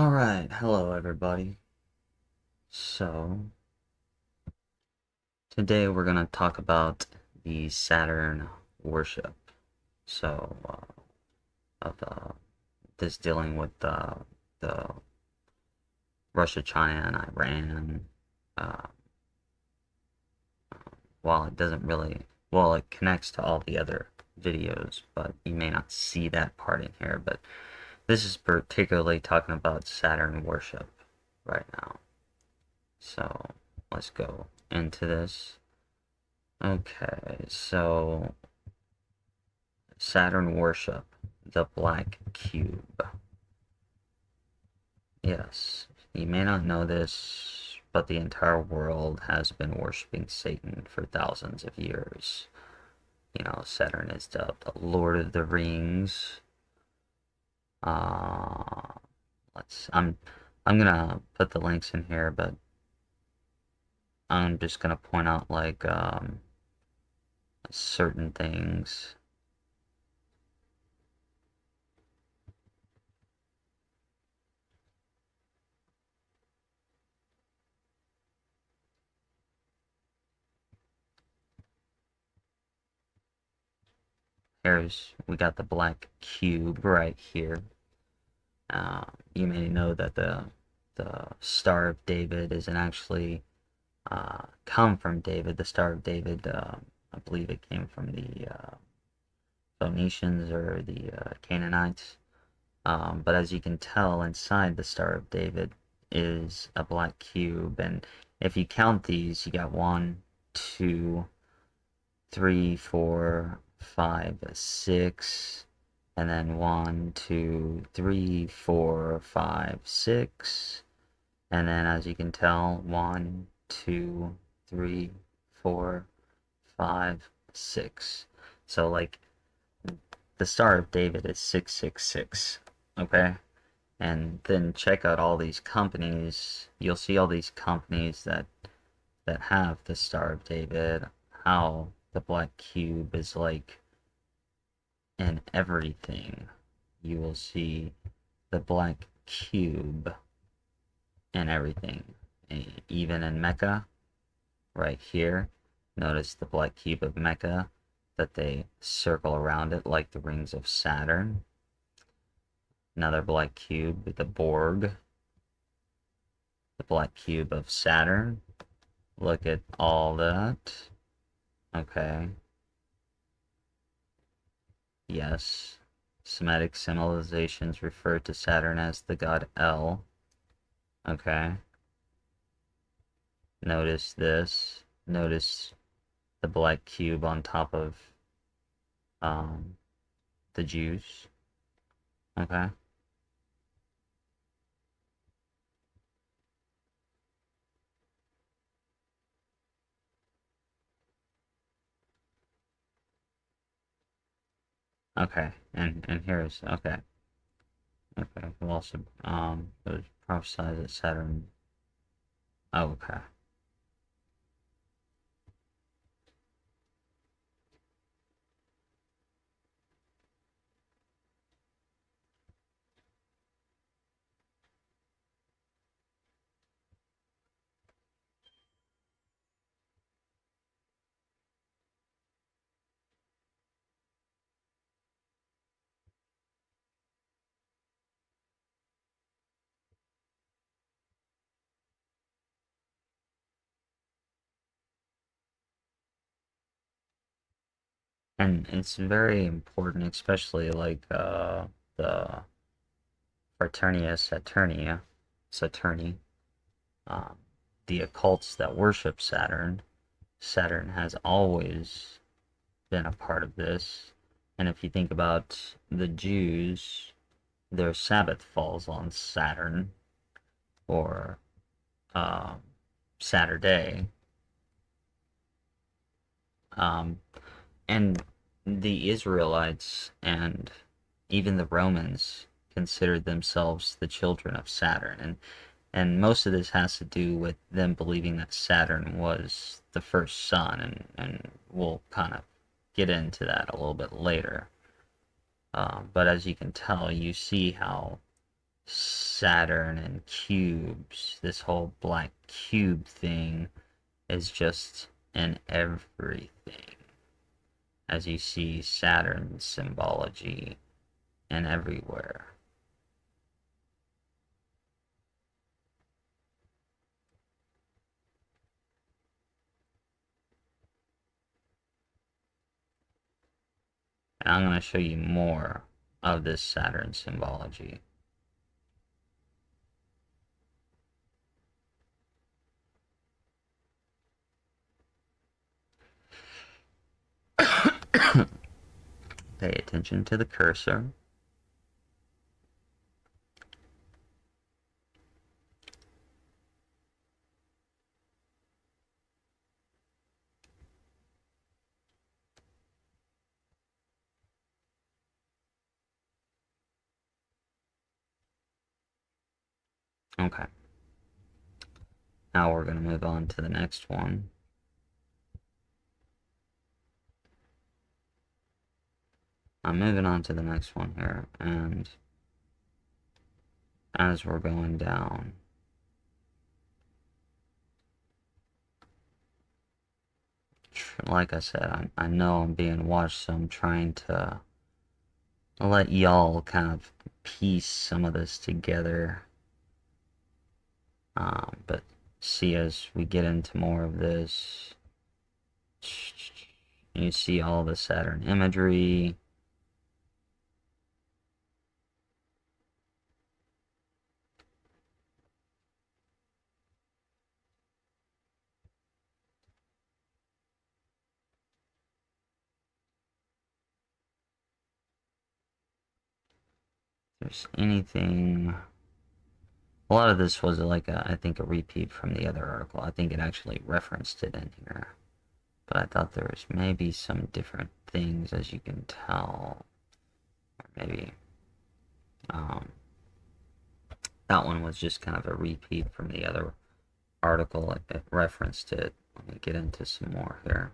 Alright, hello everybody. So, today we're gonna talk about the Saturn worship. So, of this dealing with the Russia, China, and Iran. Uh, while it doesn't really, well, it connects to all the other videos, but you may not see that part in here. But this is particularly talking about Saturn worship right now. So, let's go into this. Okay, so Saturn worship, the black cube. Yes, you may not know this, but the entire world has been worshiping Satan for thousands of years. You know, Saturn is dubbed the Lord of the Rings. Uh, I'm gonna put the links in here, but I'm just gonna point out like certain things. We got the black cube right here. You may know that the Star of David isn't actually come from David. The Star of David, I believe it came from the Phoenicians or the Canaanites. But as you can tell, inside the Star of David is a black cube, and if you count these, you got one, two, three, four, five, six, and then one, two, three, four, five, six, and then as you can tell, one, two, three, four, five, six. So like the Star of David is 666, okay? And then check out all these companies. You'll see all these companies that have the Star of David, how the black cube is like in everything. You will see the black cube in everything. Even in Mecca, right here, notice the black cube of Mecca, that they circle around it like the rings of Saturn. Another black cube with the Borg, the black cube of Saturn. Look at all that. Okay. Yes. Semitic civilizations refer to Saturn as the god El. Okay. Notice this. Notice the black cube on top of um, the Jews. Okay. Okay. And here's okay. Okay. Well, also it was prophesied that Saturn. Oh, okay. And it's very important, especially like the Fraternia Saturni, um, the occults that worship Saturn. Saturn has always been a part of this. And if you think about the Jews, their Sabbath falls on Saturn or um, Saturday. Um, and the Israelites and even the Romans considered themselves the children of Saturn. And most of this has to do with them believing that Saturn was the first sun, and we'll kind of get into that a little bit later. But as you can tell, you see how Saturn and cubes, this whole black cube thing is just in everything. As you see Saturn's symbology in everywhere. And I'm going to show you more of this Saturn symbology. Pay attention to the cursor. Okay. Now we're going to move on to the next one. I'm moving on to the next one here, and as we're going down, like I said, I know I'm being watched, so I'm trying to let y'all kind of piece some of this together. But see, as we get into more of this, you see all the Saturn imagery. If there's anything, a lot of this was like I think a repeat from the other article. I think it actually referenced it in here, but I thought there was maybe some different things, as you can tell, or maybe that one was just kind of a repeat from the other article. It referenced it. Let me get into some more here.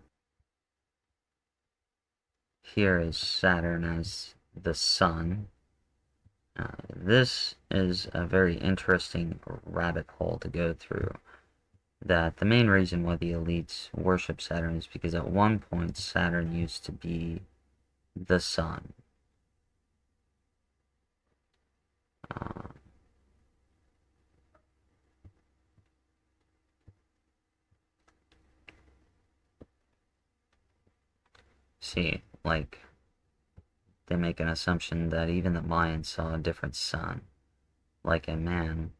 Here is Saturn as the sun. This is a very interesting rabbit hole to go through. That the main reason why the elites worship Saturn is because at one point Saturn used to be the sun. Uh, see, like, they make an assumption that even the Mayans saw a different sun. Like a man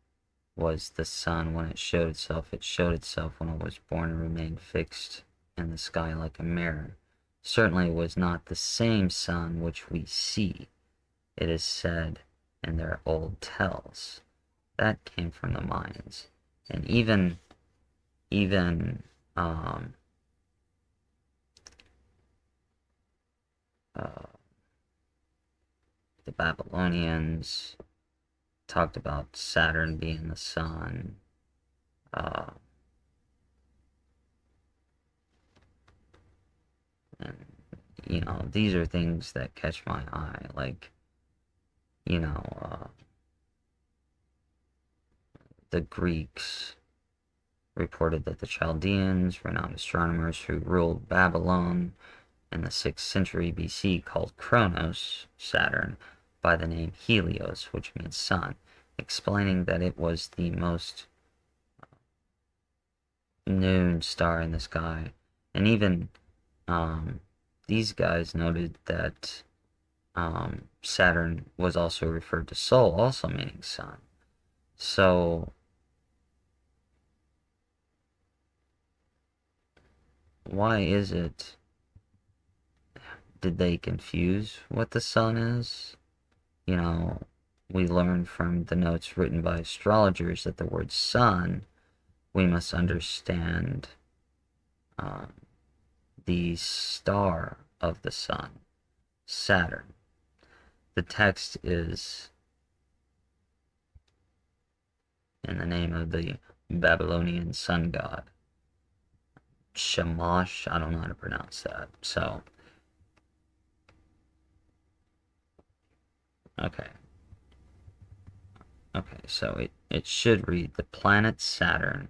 was the sun when it showed itself. It showed itself when it was born and remained fixed in the sky like a mirror. Certainly it was not the same sun which we see, it is said in their old tells. That came from the Mayans. And even uh, the Babylonians talked about Saturn being the sun. Uh, and, you know, these are things that catch my eye. Like, you know, the Greeks reported that the Chaldeans, renowned astronomers who ruled Babylon in the 6th century BC, called Kronos, Saturn, by the name Helios, which means sun, explaining that it was the most known star in the sky. And even these guys noted that Saturn was also referred to Sol, also meaning sun. So why is it, did they confuse what the sun is? You know, we learned from the notes written by astrologers that the word sun, we must understand the star of the sun, Saturn. The text is in the name of the Babylonian sun god, Shamash. I don't know how to pronounce that. So, okay. Okay, so it should read the planet Saturn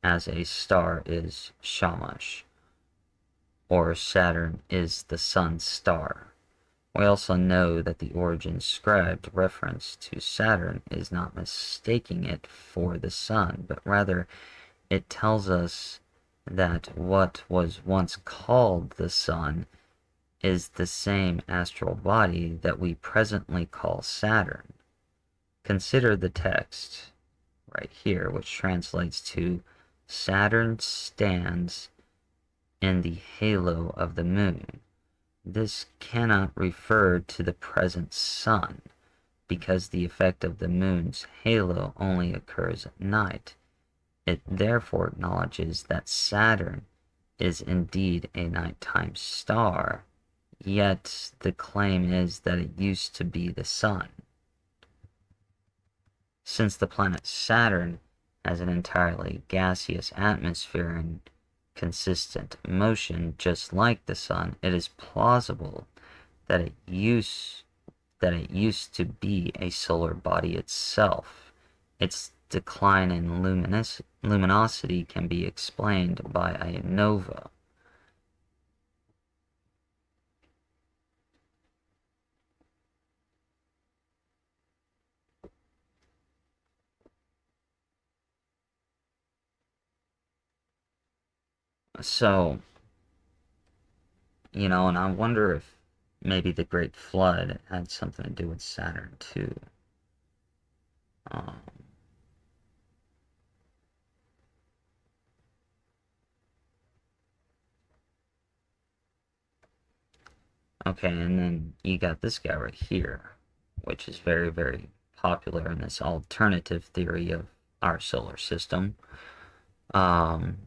as a star is Shamash, or Saturn is the sun's star. We also know that the origin scribed reference to Saturn is not mistaking it for the sun, but rather it tells us that what was once called the sun is the same astral body that we presently call Saturn. Consider the text right here, which translates to Saturn stands in the halo of the moon. This cannot refer to the present sun, because the effect of the moon's halo only occurs at night. It therefore acknowledges that Saturn is indeed a nighttime star, yet the claim is that it used to be the sun. Since the planet Saturn has an entirely gaseous atmosphere and consistent motion just like the sun, it is plausible that it used to be a solar body itself. Its decline in luminosity can be explained by a nova. So, and I wonder if maybe the Great Flood had something to do with Saturn too. Um, okay, and then you got this guy right here, which is very, very popular in this alternative theory of our solar system. Um,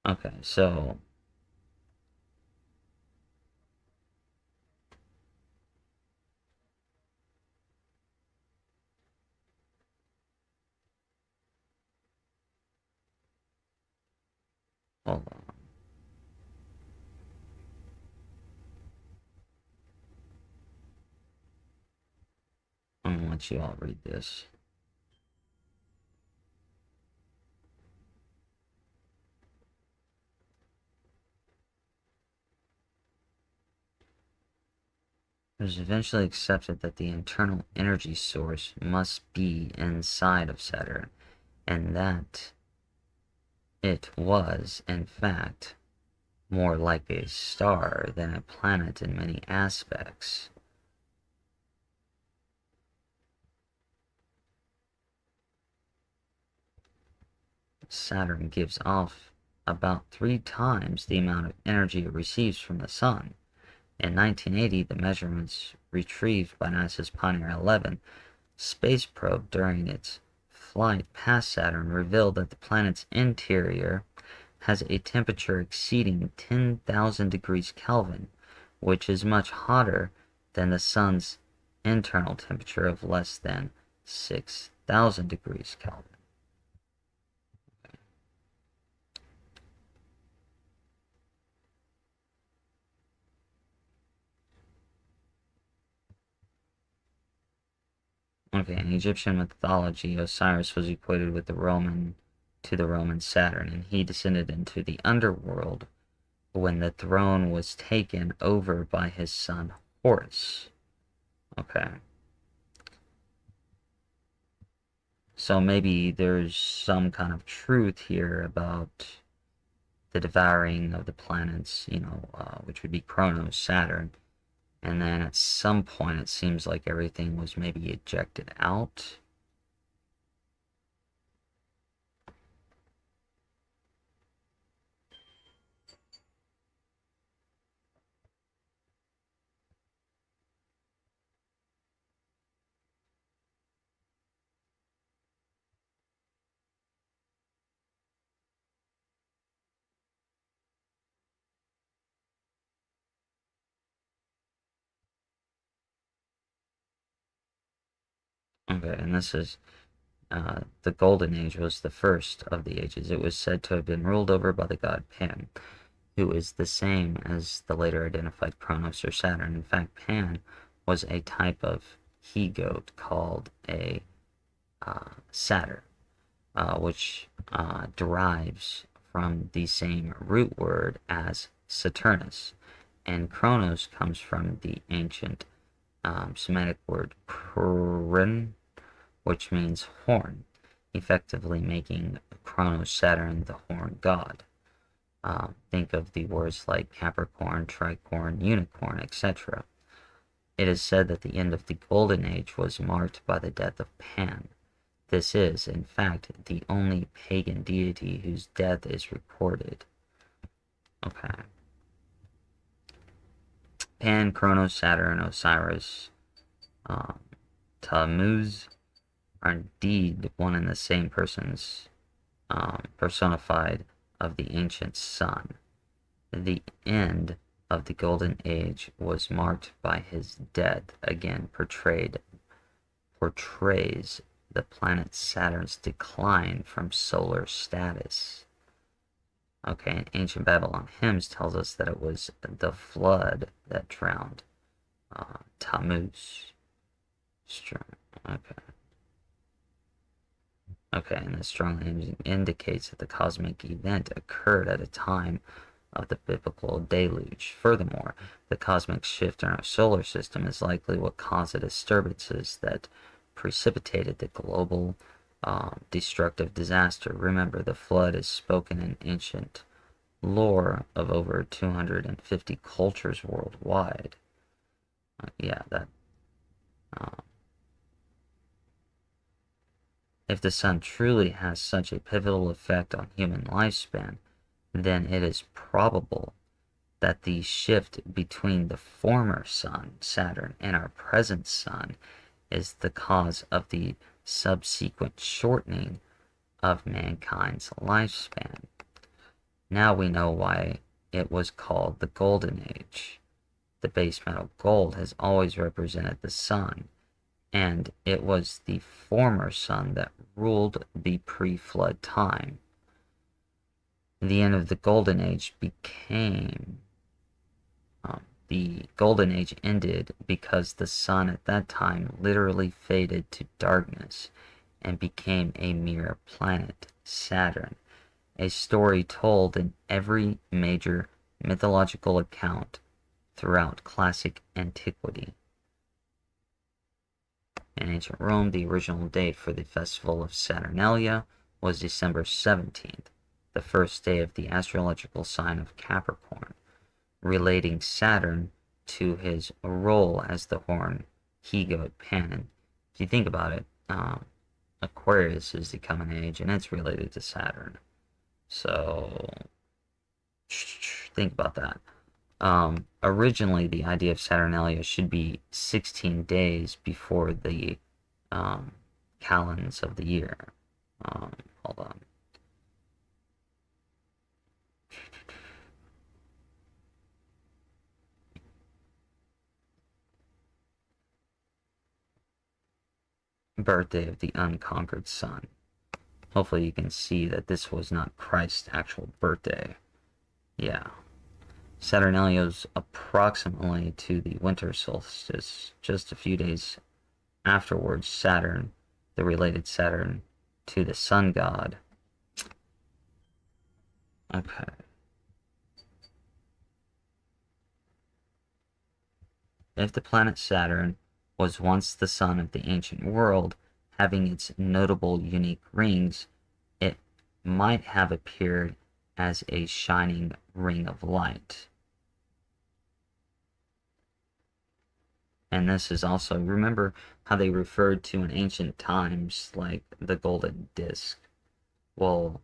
okay, so hold on, I'm gonna let you all read this. It was eventually accepted that the internal energy source must be inside of Saturn, and that it was, in fact, more like a star than a planet in many aspects. Saturn gives off about 3 times the amount of energy it receives from the Sun. In 1980, the measurements retrieved by NASA's Pioneer 11 space probe during its flight past Saturn revealed that the planet's interior has a temperature exceeding 10,000 degrees Kelvin, which is much hotter than the Sun's internal temperature of less than 6,000 degrees Kelvin. Okay, in Egyptian mythology, Osiris was equated with the Roman Saturn, and he descended into the underworld when the throne was taken over by his son Horus. Okay. So maybe there's some kind of truth here about the devouring of the planets, which would be Kronos, Saturn. And then at some point, it seems like everything was maybe ejected out. Okay, and this is the Golden Age was the first of the ages. It was said to have been ruled over by the god Pan, who is the same as the later identified Kronos or Saturn. In fact, Pan was a type of he-goat called a satyr, which derives from the same root word as Saturnus. And Kronos comes from the ancient Semitic word krin, which means horn, effectively making Kronos Saturn the horn god. Think of the words like Capricorn, Tricorn, Unicorn, etc. It is said that the end of the Golden Age was marked by the death of Pan. This is, in fact, the only pagan deity whose death is recorded. Okay. Pan, Kronos, Saturn, Osiris, um, Tammuz are indeed one and the same persons, personified of the ancient sun. The end of the Golden Age was marked by his death, again portrays the planet Saturn's decline from solar status. Okay, and ancient Babylon hymns tells us that it was the flood that drowned Tammuz. Okay. Okay, and this strongly indicates that the cosmic event occurred at a time of the biblical deluge. Furthermore, the cosmic shift in our solar system is likely what caused the disturbances that precipitated the global destructive disaster. Remember, the flood is spoken in ancient lore of over 250 cultures worldwide. Yeah, that. Uh, if the sun truly has such a pivotal effect on human lifespan, then it is probable that the shift between the former sun, Saturn, and our present sun is the cause of the subsequent shortening of mankind's lifespan. Now we know why it was called the Golden Age. The base metal gold has always represented the sun, and it was the former sun that ruled the pre-flood time. The end of the Golden Age became the Golden Age ended because the sun at that time literally faded to darkness and became a mere planet, Saturn, a story told in every major mythological account throughout classic antiquity. In ancient Rome, the original date for the festival of Saturnalia was December 17th, the first day of the astrological sign of Capricorn, relating Saturn to his role as the horn he-goat Pan. And if you think about it, Aquarius is the coming age, and it's related to Saturn. So think about that. Originally, the idea of Saturnalia should be 16 days before the calends of the year. Hold on. Birthday of the unconquered sun. Hopefully you can see that this was not Christ's actual birthday. Yeah. Saturnalia is approximately to the winter solstice, just a few days afterwards. Saturn, the related Saturn to the sun god. Okay. If the planet Saturn was once the sun of the ancient world, having its notable unique rings, it might have appeared as a shining ring of light. And this is also, remember how they referred to in ancient times like the golden disc? Well,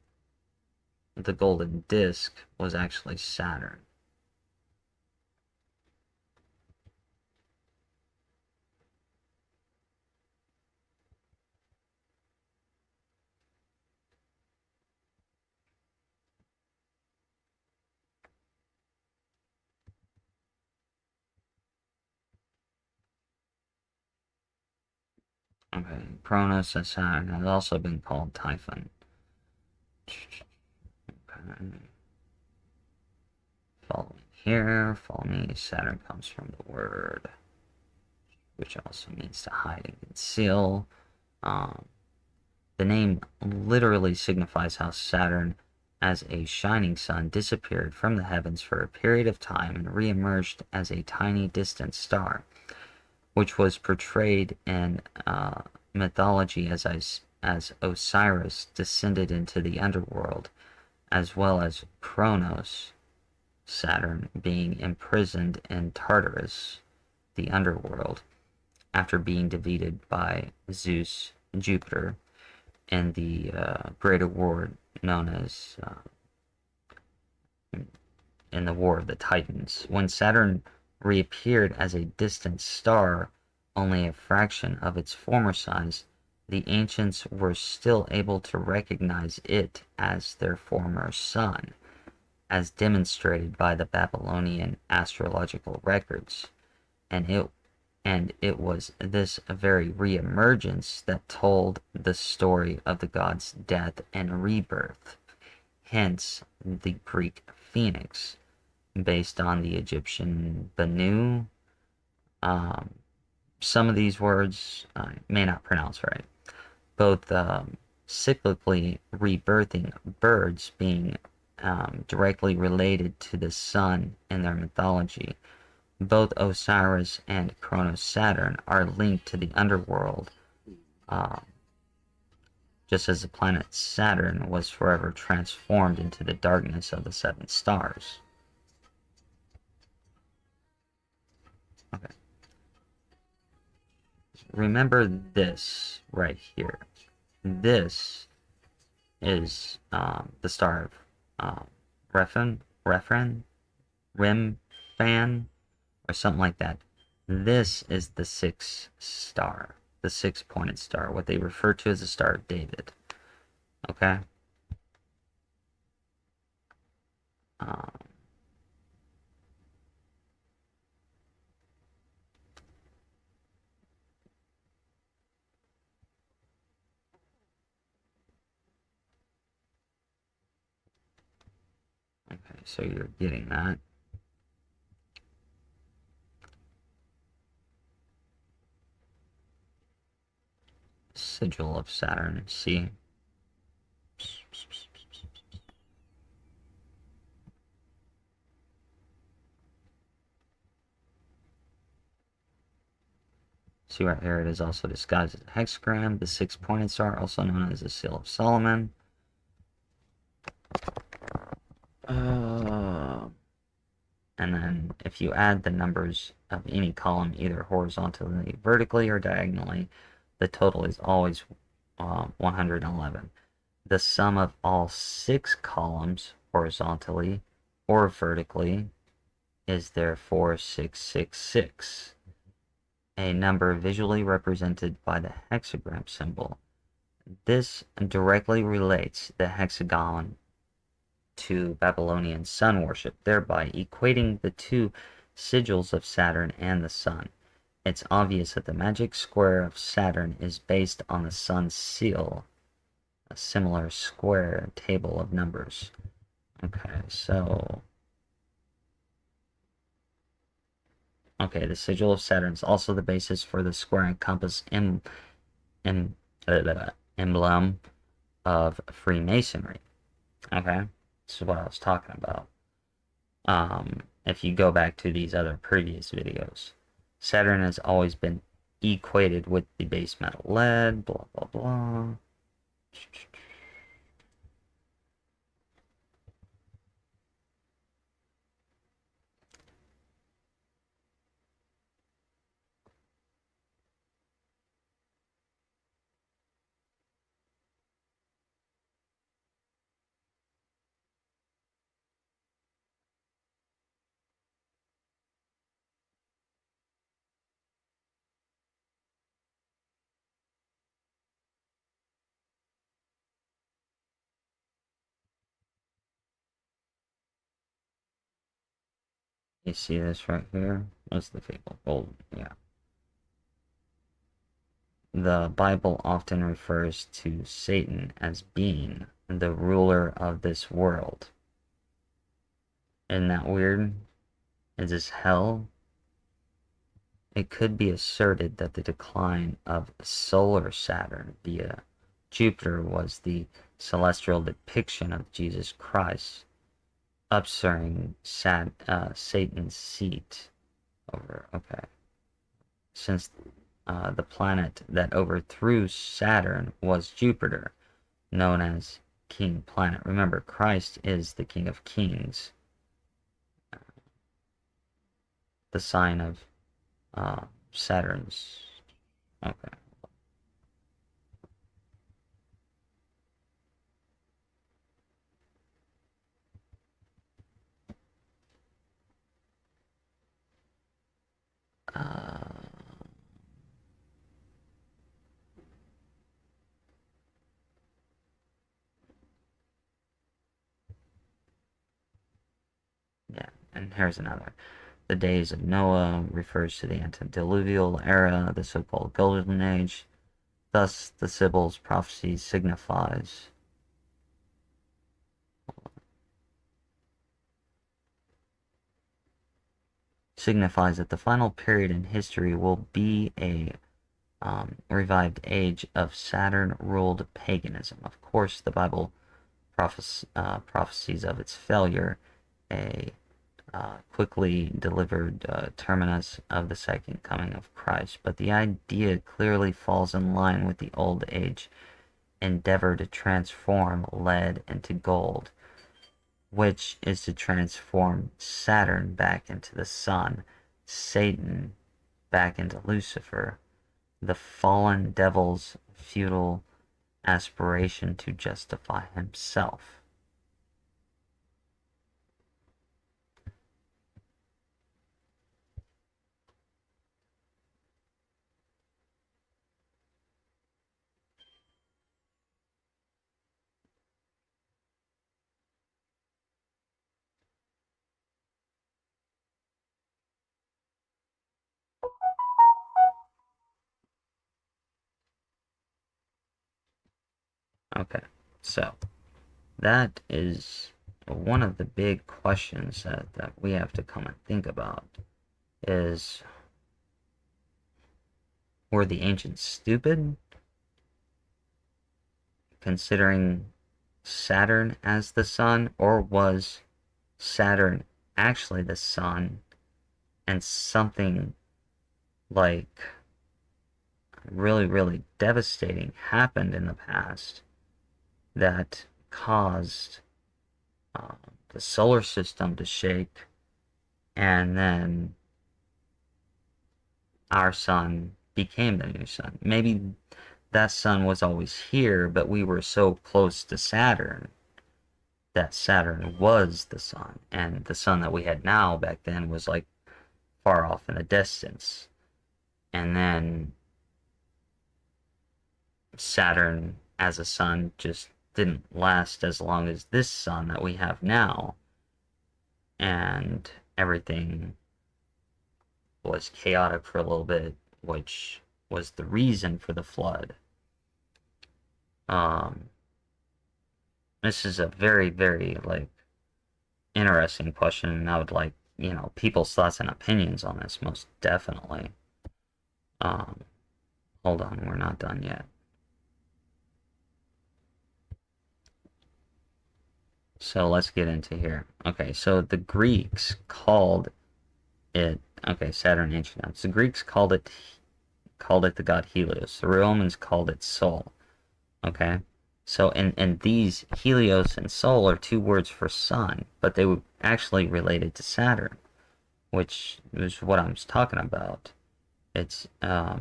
the golden disc was actually Saturn. Okay. Okay, Cronus as Saturn has also been called Typhon. Okay. Follow me here. Follow me. Saturn comes from the word, which also means to hide and conceal. Um, the name literally signifies how Saturn, as a shining sun, disappeared from the heavens for a period of time and re-emerged as a tiny distant star, which was portrayed in mythology as Osiris descended into the underworld, as well as Kronos, Saturn, being imprisoned in Tartarus, the underworld, after being defeated by Zeus, Jupiter, in the great award known as in the War of the Titans. When Saturn reappeared as a distant star, only a fraction of its former size, the ancients were still able to recognize it as their former sun, as demonstrated by the Babylonian astrological records, and it was this very re-emergence that told the story of the god's death and rebirth, hence the Greek phoenix, based on the Egyptian Banu. Um, some of these words I may not pronounce right. Both cyclically rebirthing birds being directly related to the sun in their mythology. Both Osiris and Kronos Saturn are linked to the underworld, uh, just as the planet Saturn was forever transformed into the darkness of the seven stars. Okay. Remember this right here. This is the star of Refren, Rim or something like that. This is the sixth star, the six-pointed star, what they refer to as the Star of David. Okay? Um, okay, so you're getting that. Sigil of Saturn, see? See right here, it is also disguised as a hexagram, the six-pointed star, also known as the Seal of Solomon. And then if you add the numbers of any column, either horizontally, vertically, or diagonally, the total is always 111. The sum of all six columns, horizontally or vertically, is therefore 666, a number visually represented by the hexagram symbol. This directly relates the hexagon to Babylonian sun worship, thereby equating the two sigils of Saturn and the sun. It's obvious that the magic square of Saturn is based on the sun's seal, a similar square table of numbers. Okay, so the sigil of Saturn is also the basis for the square and compass em, emblem of Freemasonry. Okay, this is what I was talking about. If you go back to these other previous videos, Saturn has always been equated with the base metal lead, blah, blah, blah. You see this right here? What's the fable? Gold, yeah. the Bible often refers to Satan as being the ruler of this world. Isn't that weird? Is this hell? It could be asserted that the decline of solar Saturn via Jupiter was the celestial depiction of Jesus Christ, usurping Satan's seat over. Okay, since the planet that overthrew Saturn was Jupiter, known as King Planet. Remember, Christ is the King of Kings, the sign of Saturn's. Okay. Uh, yeah, and here's another. The days of Noah refers to the antediluvial era, the so-called Golden Age. Thus, the Sibyl's prophecy signifies that the final period in history will be a revived age of Saturn-ruled paganism. Of course, the Bible prophecies of its failure, a quickly delivered terminus of the second coming of Christ. But the idea clearly falls in line with the Old Age endeavor to transform lead into gold, which is to transform Saturn back into the sun, Satan back into Lucifer, the fallen devil's futile aspiration to justify himself. Okay, so that is one of the big questions that we have to come and think about is, were the ancients stupid considering Saturn as the sun, or was Saturn actually the sun and something like really, really devastating happened in the past that caused uh, the solar system to shake, and then our sun became the new sun. Maybe that sun was always here, but we were so close to Saturn that Saturn was the sun, and the sun that we had now back then was like far off in the distance. And then Saturn as a sun just didn't last as long as this sun that we have now, and everything was chaotic for a little bit, which was the reason for the flood. Um, this is a very, very like interesting question, and I would like people's thoughts and opinions on this most definitely. Um, hold on, we're not done yet. So let's get into here. Okay, so the Greeks called it Saturn ancient times. The Greeks called it the god Helios. The Romans called it Sol. Okay, so and these Helios and Sol are two words for sun, but they were actually related to Saturn, which is what I'm talking about. It's a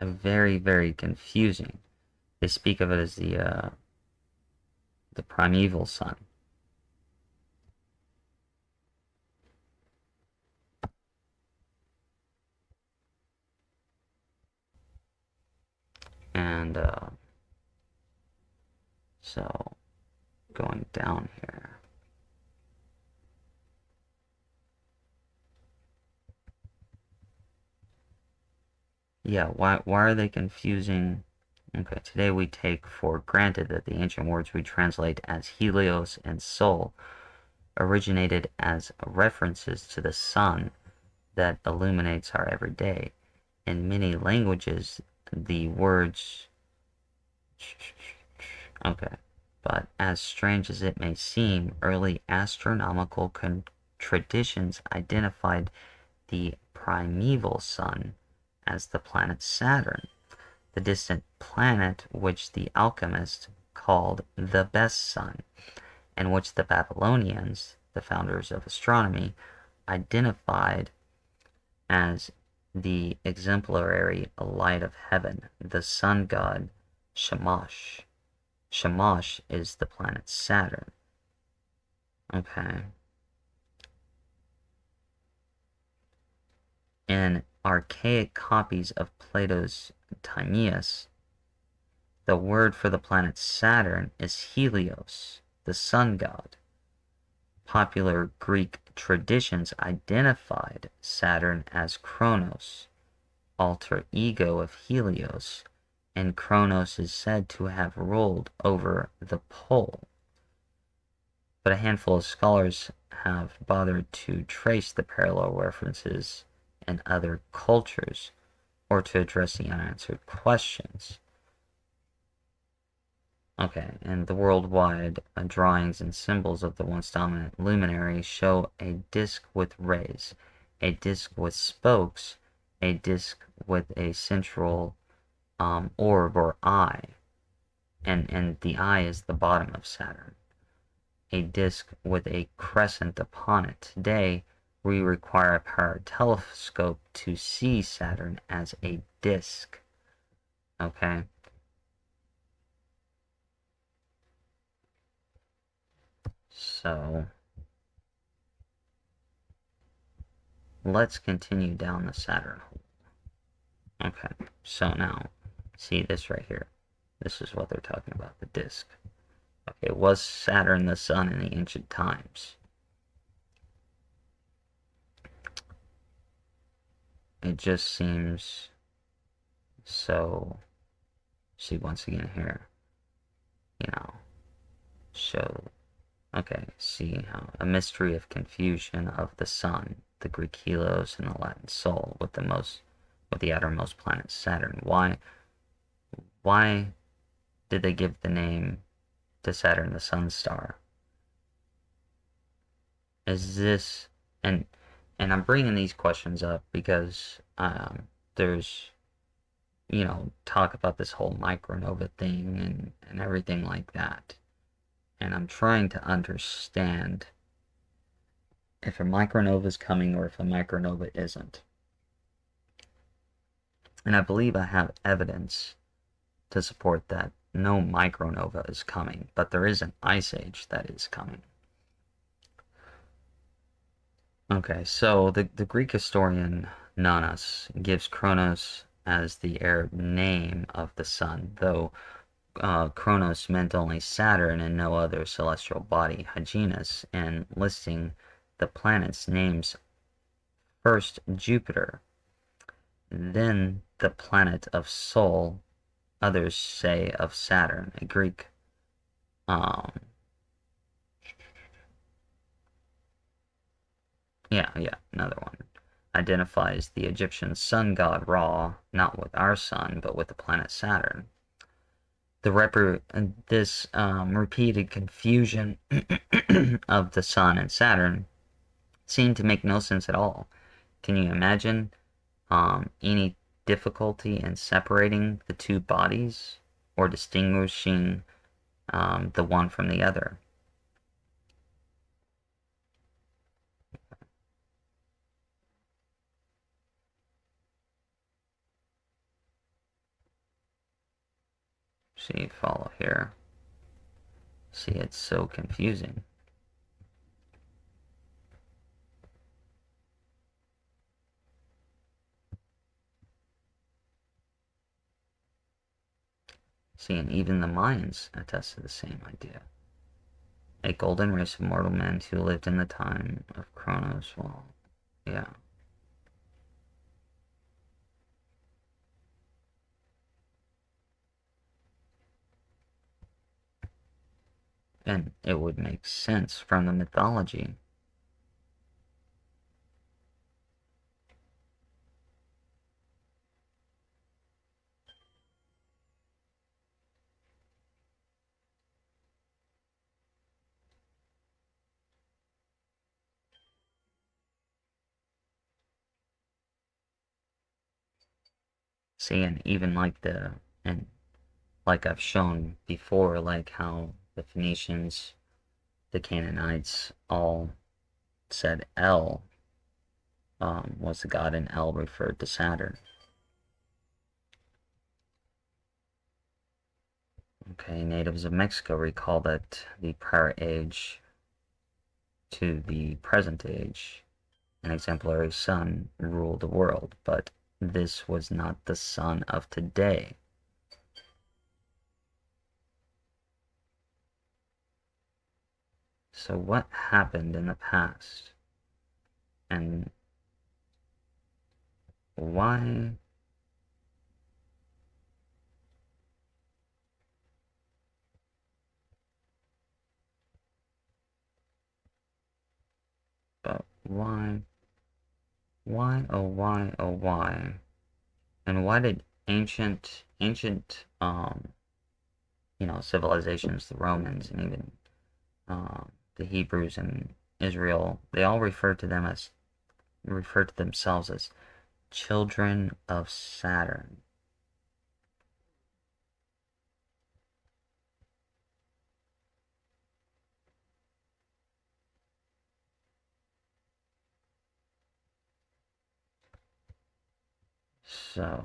very, very confusing. They speak of it as the primeval sun. And so going down here. Yeah, why are they confusing? Okay, today we take for granted that the ancient words we translate as Helios and Sol originated as references to the sun that illuminates our everyday. In many languages, the words, okay, but as strange as it may seem, early astronomical traditions identified the primeval sun as the planet Saturn, the distant planet which the alchemists called the best sun, and which the Babylonians, the founders of astronomy, identified as the exemplary light of heaven, the sun god Shamash. Shamash is the planet Saturn. Okay. In archaic copies of Plato's Timaeus, the word for the planet Saturn is Helios, the sun god. Popular Greek traditions identified Saturn as Kronos, alter ego of Helios, and Kronos is said to have ruled over the pole. But a handful of scholars have bothered to trace the parallel references in other cultures or to address the unanswered questions. Okay, and the worldwide drawings and symbols of the once dominant luminary show a disk with rays, a disk with spokes, a disk with a central orb or eye, and the eye is the bottom of Saturn, a disk with a crescent upon it. Today, we require a power telescope to see Saturn as a disk. Okay? So, let's continue down the Saturn hole. Okay, so now, see this right here. This is what they're talking about, the disk. Okay, was Saturn the sun in the ancient times? It just seems so, see once again here, you know, show, okay, see how a mystery of confusion of the sun, the Greek Helios and the Latin Sol, with the outermost planet Saturn. Why did they give the name to Saturn the sun star? Is this, and I'm bringing these questions up because there's, talk about this whole micronova thing and everything like that. And I'm trying to understand if a micronova is coming or if a micronova isn't. And I believe I have evidence to support that no micronova is coming, but there is an ice age that is coming. Okay, so the Greek historian Nonnas gives Kronos as the Arab name of the sun, though Kronos meant only Saturn and no other celestial body, Hyginus, and listing the planets names first Jupiter, then the planet of Sol, others say of Saturn, a Greek another one identifies the Egyptian sun god Ra, not with our sun, but with the planet Saturn. This repeated confusion of the sun and Saturn seemed to make no sense at all. Can you imagine any difficulty in separating the two bodies or distinguishing the one from the other? See, follow here. See, it's so confusing. See, and even the Mayans attest to the same idea. A golden race of mortal men who lived in the time of Kronos. Well, yeah. And it would make sense from the mythology. See, and even and like I've shown before, like how the Phoenicians, the Canaanites all said El was the god, and El referred to Saturn. Okay, natives of Mexico recall that the prior age to the present age, an exemplary sun ruled the world, but this was not the sun of today. So what happened in the past? And why but why, and why did ancient civilizations, the Romans and even the Hebrews and Israel, they all refer to themselves as children of Saturn. So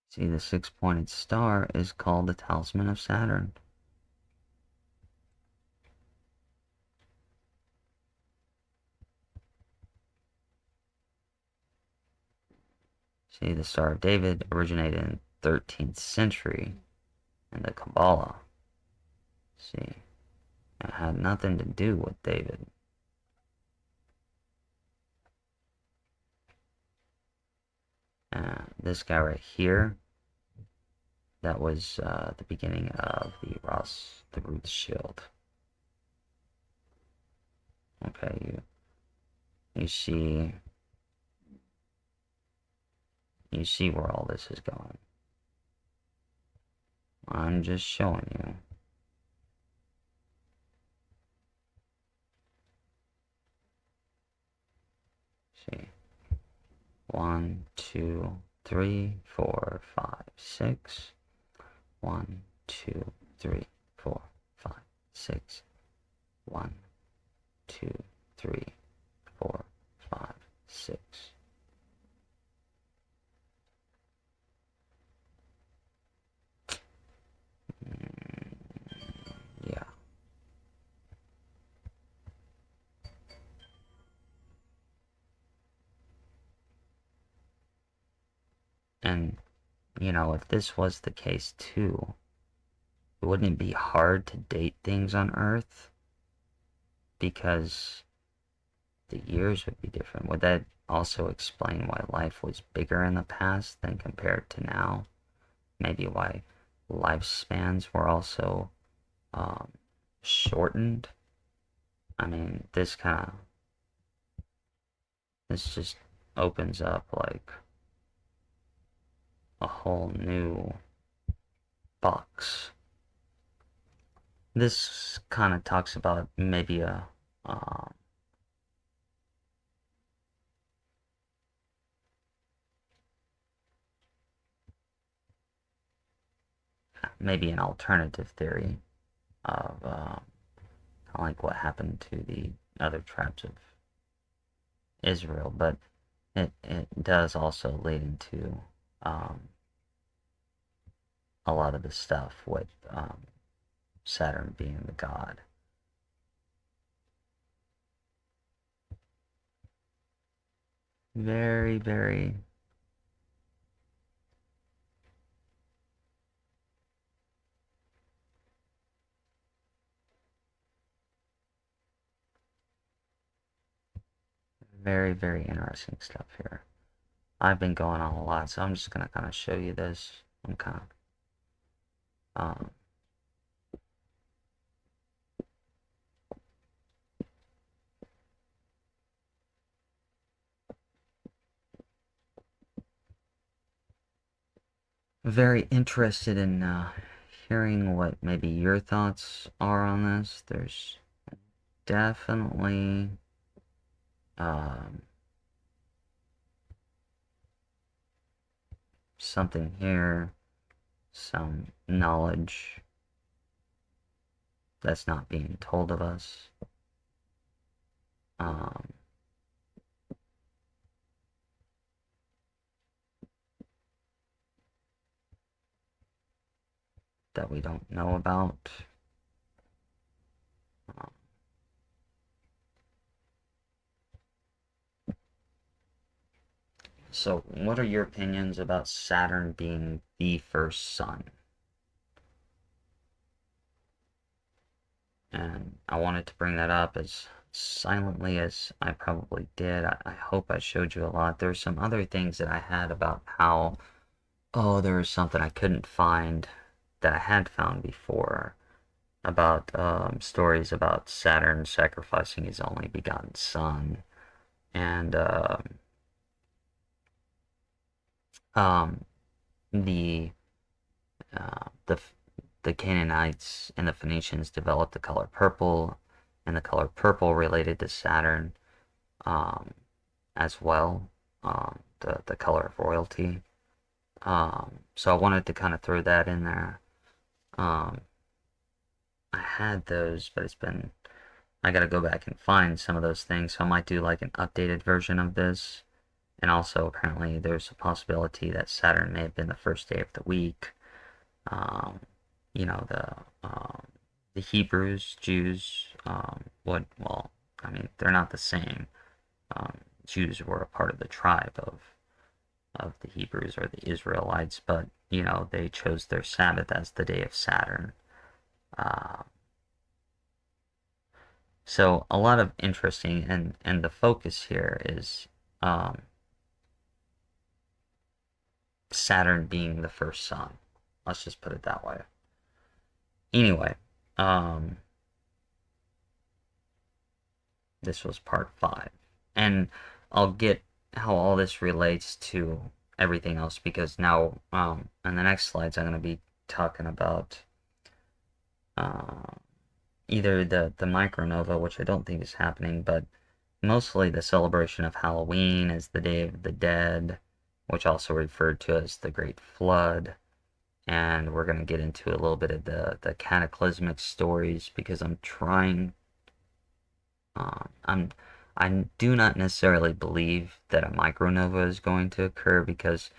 see, the six-pointed star is called the talisman of Saturn. See, the Star of David originated in the 13th century in the Kabbalah. See, it had nothing to do with David. This guy right here, that was the beginning of the Ruth Shield. Okay, you see you see where all this is going. I'm just showing you. See, 1, 2, 3, 4, 5, 6. 1, 2, 3, 4, 5, 6. 1, 2, 3, 4, 5, 6. Yeah. And, if this was the case too, wouldn't it be hard to date things on Earth? Because the years would be different. Would that also explain why life was bigger in the past than compared to now? Maybe why lifespans were also um, shortened? I mean, this kind of This just opens up like a whole new box. This kind of talks about um, maybe an alternative theory of like what happened to the other tribes of Israel, but it does also lead into um, a lot of the stuff with Saturn being the god. Very, very, very, very interesting stuff here. I've been going on a lot, so I'm just gonna kind of show you this. I'm kind of very interested in hearing what maybe your thoughts are on this. There's definitely um, something here, some knowledge that's not being told of us. Um, that we don't know about. Um, so, what are your opinions about Saturn being the first sun? And I wanted to bring that up as silently as I probably did. I hope I showed you a lot. There's some other things that I had about how, oh, there was something I couldn't find that I had found before about stories about Saturn sacrificing his only begotten son, and um, the the the Canaanites and the Phoenicians developed the color purple, and the color purple related to Saturn um, as well, the color of royalty. So I wanted to kind of throw that in there. Um, I had those, but I got to go back and find some of those things. So I might do like an updated version of this. And also, apparently, there's a possibility that Saturn may have been the first day of the week. Um, you know, the Hebrews, Jews, well, I mean, they're not the same. Jews were a part of the tribe of the Hebrews or the Israelites, but you know, they chose their Sabbath as the day of Saturn. Uh, so a lot of interesting, and the focus here is um, Saturn being the first sun. Let's just put it that way. Anyway, um, this was part 5. And I'll get how all this relates to everything else because now, in the next slides, I'm going to be talking about uh, either the micronova, which I don't think is happening, but mostly the celebration of Halloween as the Day of the Dead, which also referred to as the Great Flood. And we're going to get into a little bit of the cataclysmic stories because I'm I do not necessarily believe that a micronova is going to occur because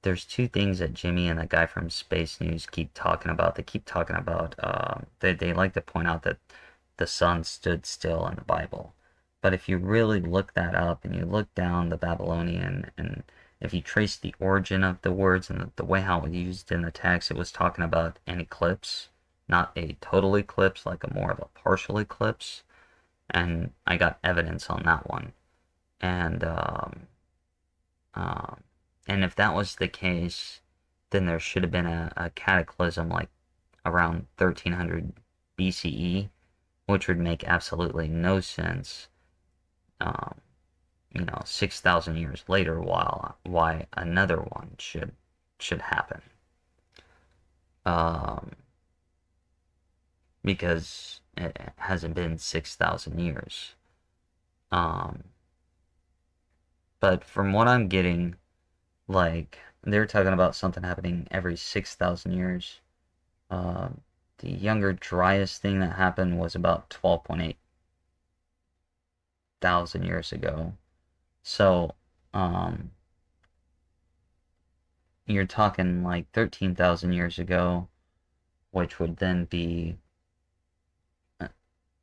there's two things that Jimmy and the guy from Space News keep talking about. They keep talking about they like to point out that the sun stood still in the Bible. But if you really look that up and you look down the Babylonian and if you trace the origin of the words and the way how it was used in the text, it was talking about an eclipse, not a total eclipse, like a more of a partial eclipse. And I got evidence on that one. And um, and if that was the case, then there should have been a cataclysm like around 1300 BCE, which would make absolutely no sense. Um, 6,000 years later, why another one should happen. Um, because it hasn't been 6,000 years. Um, but from what I'm getting, like they're talking about something happening every 6,000 years. Uh, the younger, driest thing that happened was about 12.8 thousand years ago. So, um, you're talking like 13,000 years ago, which would then be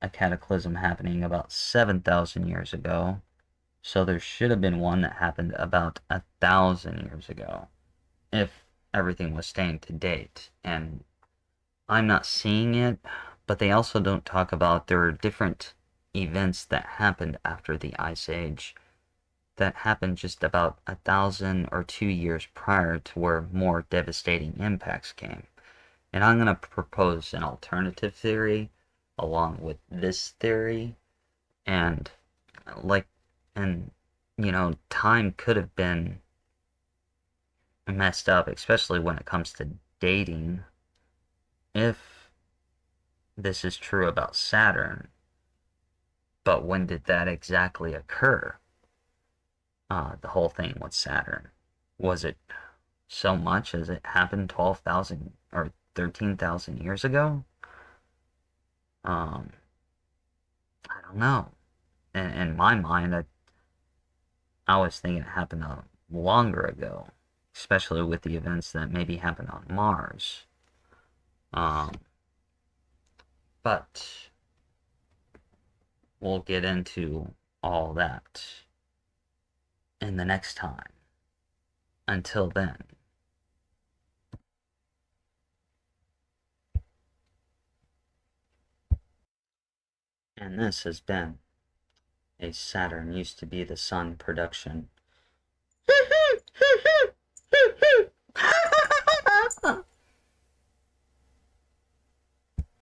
a cataclysm happening about 7,000 years ago. So there should have been one that happened about 1,000 years ago, if everything was staying to date. And I'm not seeing it, but they also don't talk about there are different events that happened after the Ice Age that happened just about 1,000 or 2 years prior to where more devastating impacts came. And I'm going to propose an alternative theory along with this theory. And like, and time could have been messed up, especially when it comes to dating. If this is true about Saturn, but when did that exactly occur? The whole thing with Saturn. Was it so much as it happened 12,000 or 13,000 years ago? Um, I don't know. In my mind, I was thinking it happened longer ago, especially with the events that maybe happened on Mars. Um, but we'll get into all that in the next time. Until then. And this has been a Saturn Used to Be the Sun production.